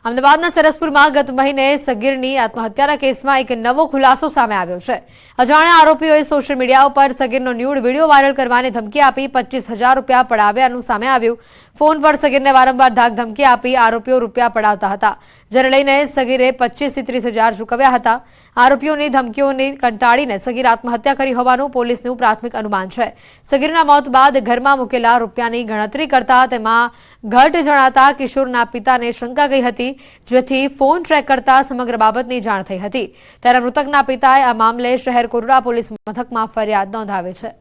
અમદાવાદના સરસપુરમાં ગત મહિને સગીરની આત્મહત્યાના કેસમાં એક નવો ખુલાસો સામે આવ્યો છે। અજાણ્યા આરોપીઓએ સોશિયલ મીડિયા ઉપર સગીરનો ન્યૂડ વિડીયો વાયરલ કરવાની ધમકી આપી 25,000 રૂપિયા પડાવ્યાનું સામે આવ્યું। ફોન પર સગીરને વારંવાર ધાક ધમકી આપી આરોપીઓ રૂપિયા પડાવતા હતા, જેને લઈને સગીરે 25 થી 30,000 ચૂકવ્યા હતા। આરોપીઓની ધમકીઓને કંટાળીને સગીર આત્મહત્યા કરી હોવાનું પોલીસનું પ્રાથમિક અનુમાન છે। સગીરના મોત બાદ ઘરમાં મૂકેલા રૂપિયાની ગણતરી કરતા તેમાં ઘટ જણાતા કિશોરના પિતાને શંકા ગઈ હતી, જેથી ફોન ટ્રેક કરતા સમગ્ર બાબતની જાણ થઈ હતી। ત્યારે મૃતકના પિતાએ આ મામલે શહેર કોરડા પોલીસ મથકમાં ફરિયાદ નોંધાવી છે।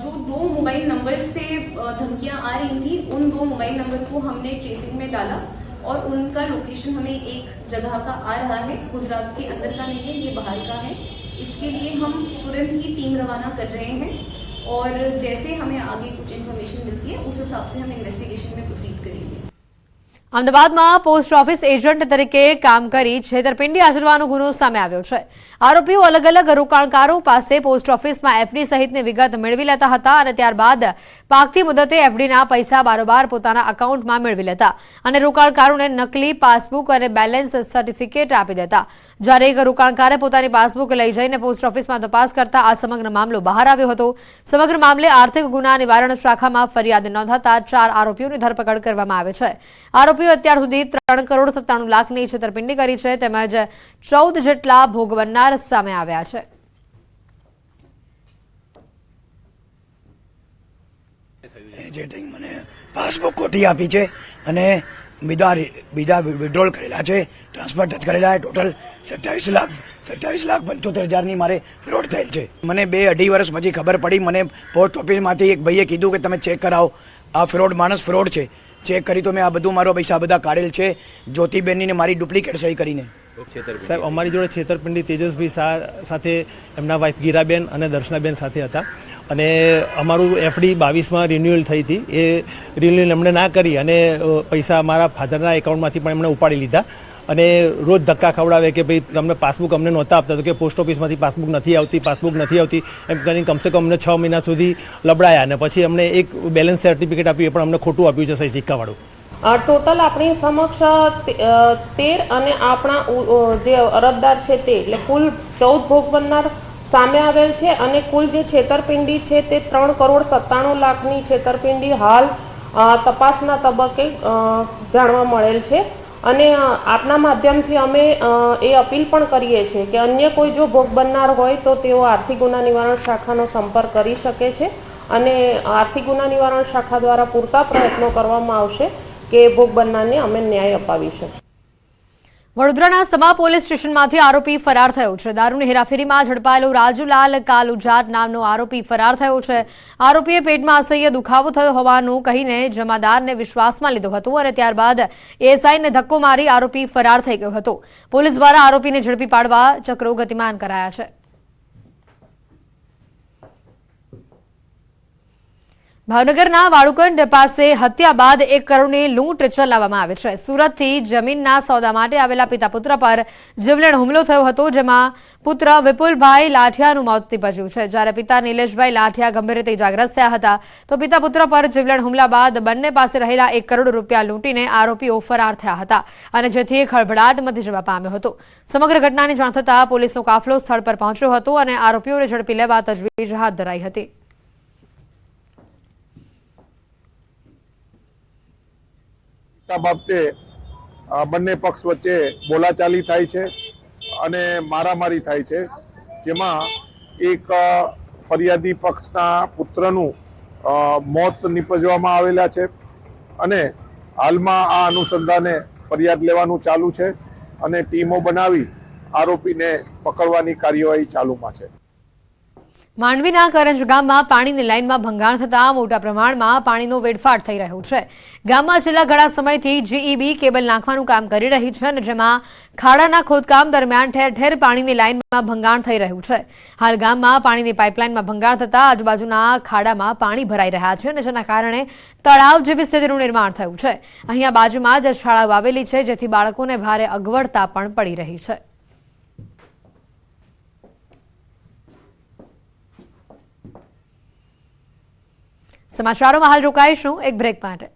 जो 2 मोबाइल नंबर से धमकियां आ रही थी, उन 2 मोबाइल नंबर को हमने ट्रेसिंग में डाला और उनका लोकेशन हमें एक जगह का आ रहा है। गुजरात के अंदर का नहीं है, ये बाहर का है। इसके लिए हम तुरंत ही टीम रवाना कर रहे हैं और जैसे हमें आगे कुछ इन्फॉर्मेशन मिलती है उस हिसाब से हम इन्वेस्टिगेशन में प्रोसीड करेंगे। અમદાવાદમાં પોસ્ટ ઓફિસ એજન્ટ તરીકે કામ કરી છેતરપિંડી આચરવાનો ગુનો સામે આવ્યો છે। આરોપીઓ અલગ અલગ રોકાણકારો પાસે પોસ્ટ ઓફિસમાં એફડી સહિતની વિગત મેળવી લેતા હતા અને ત્યારબાદ પાકતી મુદતે એફડીના પૈસા બારોબાર પોતાના એકાઉન્ટમાં મેળવી લેતા અને રોકાણકારોને નકલી પાસબુક અને બેલેન્સ સર્ટિફિકેટ આપી દેતા। જ્યારે એક રોકાણકારે પોતાની પાસબુક લઈ જઈને પોસ્ટ ઓફિસમાં તપાસ કરતા આ સમગ્ર મામલો બહાર આવ્યો હતો। સમગ્ર મામલે આર્થિક ગુના નિવારણ શાખામાં ફરિયાદ નોંધાતા 4 આરોપીઓની ધરપકડ કરવામાં આવી છે। આરોપીઓ અત્યાર સુધી 3,97 લાખની છેતરપિંડી કરી છે, તેમજ 14 જેટલા ભોગ બનનાર સામે આવ્યા છે। એજન્ટે મને પાસબુક ખોટી આપી છે અને બીજા વિડ્રોલ કરેલા છે, ટ્રાન્સફર ટચ કરેલા છે। ટોટલ 27,75,000ની મારે ફ્રોડ થયેલ છે। મને 2-2.5 વર્ષ પછી ખબર પડી। મને પોસ્ટ ઓફિસમાંથી એક ભાઈએ કીધું કે તમે ચેક કરાવો, આ માણસ ફ્રોડ છે। ચેક કરી તો મેં આ બધું મારો પૈસા બધા કાઢેલ છે, જ્યોતિબેનની મારી ડુપ્લિકેટ સહી કરીને। સાહેબ, અમારી જોડે છેતરપિંડી તેજસભાઈ સાથે એમના વાઇફ ગીરાબેન અને દર્શનાબેન સાથે હતા અને અમારું એફડી 22માં રિન્યુઅલ થઈ હતી। એ રિન્યુઅલ એમણે ના કરી અને પૈસા અમારા ફાધરના એકાઉન્ટમાંથી પણ એમણે ઉપાડી લીધા અને રોજ ધક્કા ખવડાવે કે ભાઈ તમને પાસબુક અમને નહોતા આપતા, તો કે પોસ્ટ ઓફિસમાંથી પાસબુક નથી આવતી એમ કરીને કમસે કમ અમને 6 મહિના સુધી લબડાયા અને પછી અમને એક બેલેન્સ સર્ટિફિકેટ આપ્યું, એ પણ અમને ખોટું આપ્યું છે, સહી સિક્કાવાળું। ટોટલ આપણી સમક્ષ 13 અને આપણા જે અરજદાર છે તે એટલે કુલ 14 ભોગ બનનાર સામે આવેલ છે અને કુલ જે છેતરપિંડી છે તે 3,97 લાખની છેતરપિંડી હાલ તપાસના તબક્કે જાણવા મળેલ છે। અને આપના માધ્યમથી અમે એ અપીલ પણ કરીએ છીએ કે અન્ય કોઈ જો ભોગ બનનાર હોય તો તેઓ આર્થિક ગુના નિવારણ શાખાનો સંપર્ક કરી શકે છે અને આર્થિક ગુના નિવારણ શાખા દ્વારા પૂરતા પ્રયત્નો કરવામાં આવશે કે ભોગ બનનારને અમે ન્યાય અપાવીશું। વડોદરાના સમા પોલીસ સ્ટેશનમાંથી આરોપી ફરાર થયો છે। દારૂની હેરાફેરીમાં ઝડપાયેલો રાજુલાલ કાલુજાત નામનો આરોપી ફરાર થયો છે। આરોપીએ પેટમાં અસહ્ય દુખાવો થયો હોવાનું કહીને જમાદારને વિશ્વાસમાં લીધો હતો અને ત્યારબાદ એએસઆઈને ધક્કો મારી આરોપી ફરાર થઈ ગયો હતો। પોલીસ દ્વારા આરોપીને ઝડપી પાડવા ચક્રો ગતિમાન કરાયા છે। ભાવનગરના વાળુકંડ પાસે હત્યા બાદ 1 કરોડની લૂંટ ચલાવવામાં આવી છે। સુરતથી જમીનના સોદા માટે આવેલા પિતા પુત્ર પર જીવલેણ હુમલો થયો હતો, જેમાં પુત્ર વિપુલભાઈ લાઠિયાનું મોત નીપજ્યું છે, જ્યારે પિતા નિલેશભાઈ લાઠિયા ગંભીર રીતે ઇજાગ્રસ્ત થયા હતા। તો પિતા પુત્ર પર જીવલેણ હુમલા બાદ બંને પાસે રહેલા 1 કરોડ રૂપિયા લૂંટીને આરોપીઓ ફરાર થયા હતા અને જેથી ખળભળાટ મચી જવા પામ્યો હતો। સમગ્ર ઘટનાની જાણ થતાં પોલીસનો કાફલો સ્થળ પર પહોંચ્યો હતો અને આરોપીઓને ઝડપી લેવા તજવીજ હાથ ધરાઈ હતી। બાબતે બંને પક્ષ વચ્ચે બોલાચાલી થાય છે અને મારામારી થાય છે, જેમાં એક ફરિયાદી પક્ષના પુત્રનું મોત નિપજવામાં આવેલા છે અને હાલમાં આ અનુસંધાને ફરિયાદ લેવાનું ચાલુ છે અને ટીમો બનાવી આરોપીને પકડવાની કાર્યવાહી ચાલુમાં છે। માંડવીના કરંજ ગામમાં પાણીની લાઇનમાં ભંગાણ થતાં મોટા પ્રમાણમાં પાણીનો વેડફાટ થઈ રહ્યો છે। ગામમાં છેલ્લા ઘણા સમયથી જીઈબી કેબલ નાખવાનું કામ કરી રહી છે અને જેમાં ખાડાના ખોદકામ દરમિયાન ઠેર ઠેર પાણીની લાઇનમાં ભંગાણ થઈ રહ્યું છે। હાલ ગામમાં પાણીની પાઇપલાઇનમાં ભંગાણ થતાં આજુબાજુના ખાડામાં પાણી ભરાઈ રહ્યા છે અને જેના કારણે તળાવ જેવી સ્થિતિનું નિર્માણ થયું છે। અહીંયા બાજુમાં જ શાળાઓ આવેલી છે, જેથી બાળકોને ભારે અગવડતા પણ પડી રહી છે। સમાચારોમાં હાલ રોકાઈશું એક બ્રેક માટે।